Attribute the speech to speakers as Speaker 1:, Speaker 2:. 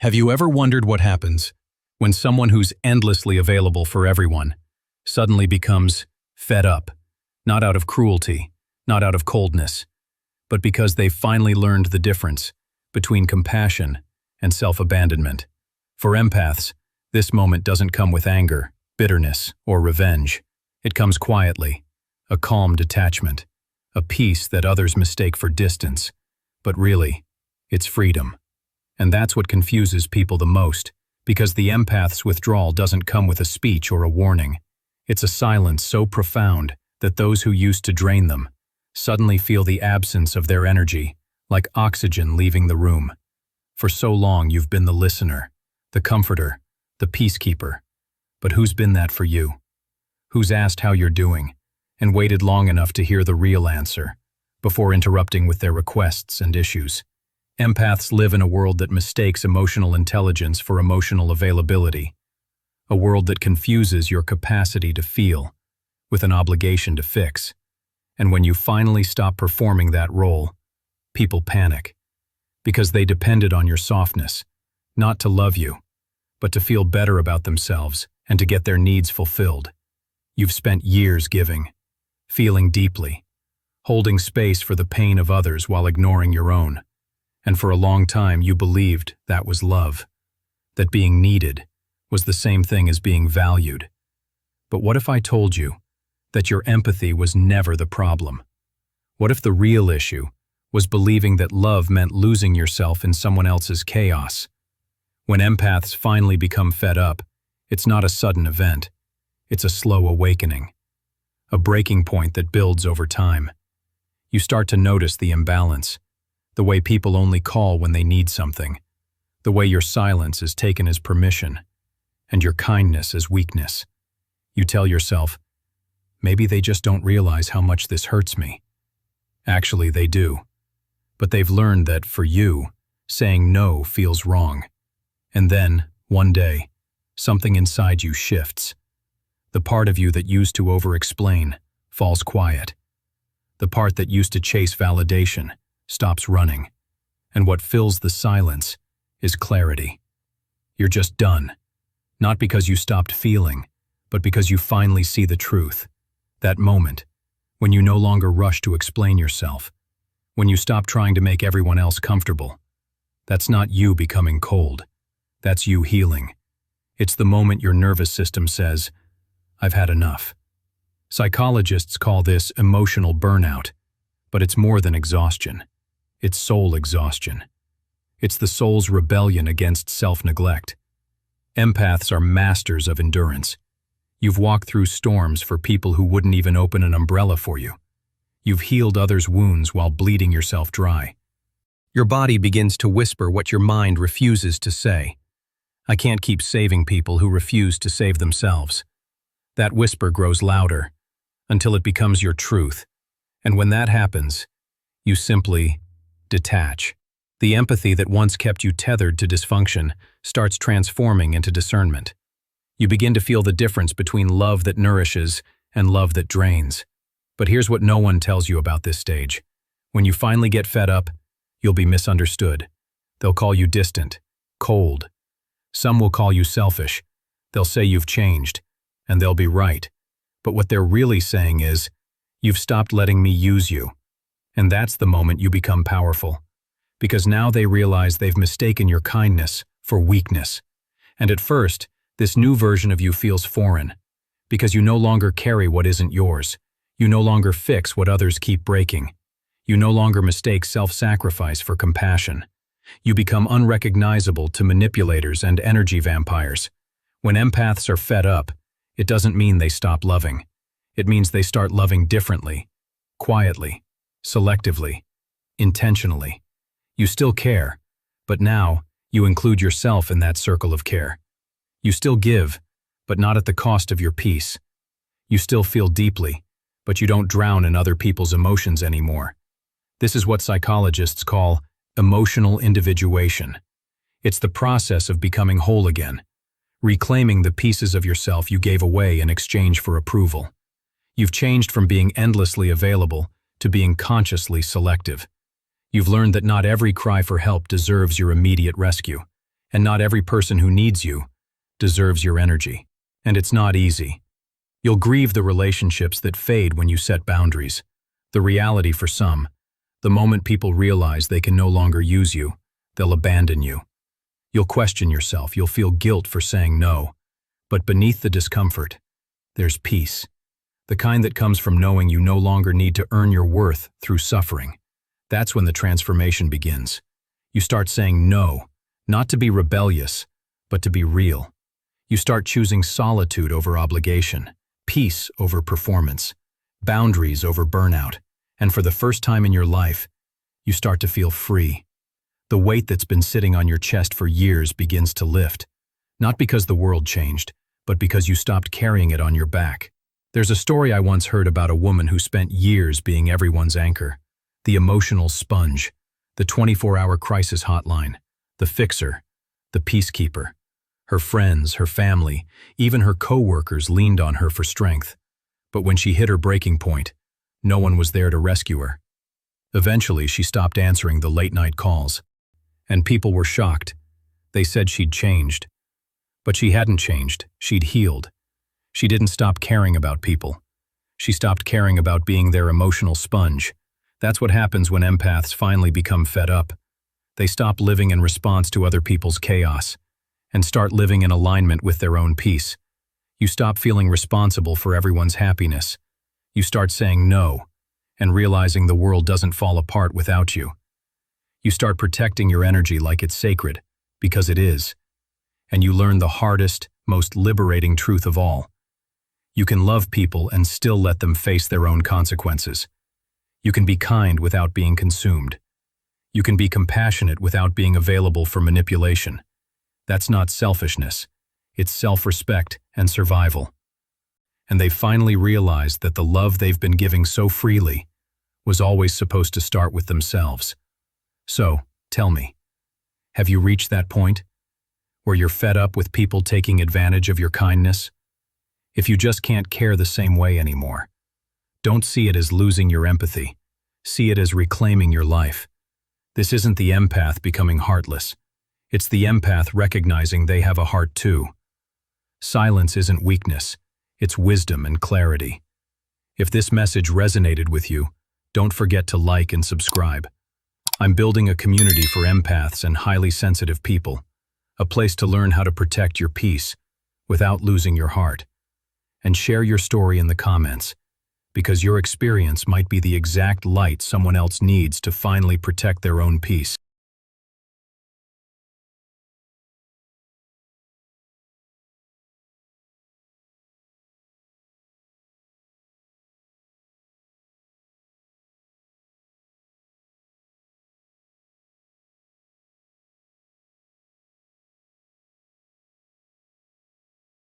Speaker 1: Have you ever wondered what happens when someone who's endlessly available for everyone suddenly becomes fed up, not out of cruelty, not out of coldness, but because they've finally learned the difference between compassion and self-abandonment? For empaths, this moment doesn't come with anger, bitterness, or revenge. It comes quietly, a calm detachment, a peace that others mistake for distance, but really, it's freedom. And that's what confuses people the most, because the empath's withdrawal doesn't come with a speech or a warning. It's a silence so profound that those who used to drain them suddenly feel the absence of their energy, like oxygen leaving the room. For so long you've been the listener, the comforter, the peacekeeper. But who's been that for you? Who's asked how you're doing and waited long enough to hear the real answer before interrupting with their requests and issues? Empaths live in a world that mistakes emotional intelligence for emotional availability, a world that confuses your capacity to feel with an obligation to fix. And when you finally stop performing that role, people panic, because they depended on your softness, not to love you, but to feel better about themselves and to get their needs fulfilled. You've spent years giving, feeling deeply, holding space for the pain of others while ignoring your own. And for a long time you believed that was love, that being needed was the same thing as being valued. But what if I told you that your empathy was never the problem? What if the real issue was believing that love meant losing yourself in someone else's chaos? When empaths finally become fed up, it's not a sudden event. It's a slow awakening, a breaking point that builds over time. You start to notice the imbalance, the way people only call when they need something, the way your silence is taken as permission, and your kindness as weakness. You tell yourself, maybe they just don't realize how much this hurts me. Actually, they do. But they've learned that, for you, saying no feels wrong. And then, one day, something inside you shifts. The part of you that used to over-explain falls quiet. The part that used to chase validation stops running. And what fills the silence is clarity. You're just done. Not because you stopped feeling, but because you finally see the truth. That moment, when you no longer rush to explain yourself, when you stop trying to make everyone else comfortable. That's not you becoming cold. That's you healing. It's the moment your nervous system says, I've had enough. Psychologists call this emotional burnout, but it's more than exhaustion. It's soul exhaustion. It's the soul's rebellion against self-neglect. Empaths are masters of endurance. You've walked through storms for people who wouldn't even open an umbrella for you. You've healed others' wounds while bleeding yourself dry. Your body begins to whisper what your mind refuses to say. I can't keep saving people who refuse to save themselves. That whisper grows louder until it becomes your truth. And when that happens, you simply detach. The empathy that once kept you tethered to dysfunction starts transforming into discernment. You begin to feel the difference between love that nourishes and love that drains. But here's what no one tells you about this stage. When you finally get fed up, you'll be misunderstood. They'll call you distant, cold. Some will call you selfish. They'll say you've changed, and they'll be right. But what they're really saying is, you've stopped letting me use you. And that's the moment you become powerful. Because now they realize they've mistaken your kindness for weakness. And at first, this new version of you feels foreign. Because you no longer carry what isn't yours. You no longer fix what others keep breaking. You no longer mistake self-sacrifice for compassion. You become unrecognizable to manipulators and energy vampires. When empaths are fed up, it doesn't mean they stop loving. It means they start loving differently, quietly, selectively, intentionally. You still care, but now you include yourself in that circle of care. You still give, but not at the cost of your peace. You still feel deeply, but you don't drown in other people's emotions anymore. This is what psychologists call emotional individuation. It's the process of becoming whole again, reclaiming the pieces of yourself you gave away in exchange for approval. You've changed from being endlessly available to being consciously selective. You've learned that not every cry for help deserves your immediate rescue, And not every person who needs you deserves your energy. And it's not easy. You'll grieve the relationships that fade when you set boundaries. The reality for some, the moment people realize they can no longer use you, they'll abandon you. You'll question yourself, you'll feel guilt for saying no. But beneath the discomfort, there's peace. The kind that comes from knowing you no longer need to earn your worth through suffering. That's when the transformation begins. You start saying no, not to be rebellious, but to be real. You start choosing solitude over obligation, peace over performance, boundaries over burnout, and for the first time in your life, you start to feel free. The weight that's been sitting on your chest for years begins to lift, not because the world changed, but because you stopped carrying it on your back. There's a story I once heard about a woman who spent years being everyone's anchor, the emotional sponge, the 24-hour crisis hotline, the fixer, the peacekeeper. Her friends, her family, even her co-workers leaned on her for strength. But when she hit her breaking point, no one was there to rescue her. Eventually, she stopped answering the late-night calls. And people were shocked. They said she'd changed. But she hadn't changed. She'd healed. She didn't stop caring about people. She stopped caring about being their emotional sponge. That's what happens when empaths finally become fed up. They stop living in response to other people's chaos and start living in alignment with their own peace. You stop feeling responsible for everyone's happiness. You start saying no and realizing the world doesn't fall apart without you. You start protecting your energy like it's sacred, because it is. And you learn the hardest, most liberating truth of all. You can love people and still let them face their own consequences. You can be kind without being consumed. You can be compassionate without being available for manipulation. That's not selfishness. It's self-respect and survival. And they finally realized that the love they've been giving so freely was always supposed to start with themselves. So, tell me, have you reached that point where you're fed up with people taking advantage of your kindness? If you just can't care the same way anymore, don't see it as losing your empathy. See it as reclaiming your life. This isn't the empath becoming heartless. It's the empath recognizing they have a heart too. Silence isn't weakness. It's wisdom and clarity. If this message resonated with you, don't forget to like and subscribe. I'm building a community for empaths and highly sensitive people, a place to learn how to protect your peace without losing your heart. And share your story in the comments, because your experience might be the exact light someone else needs to finally protect their own peace.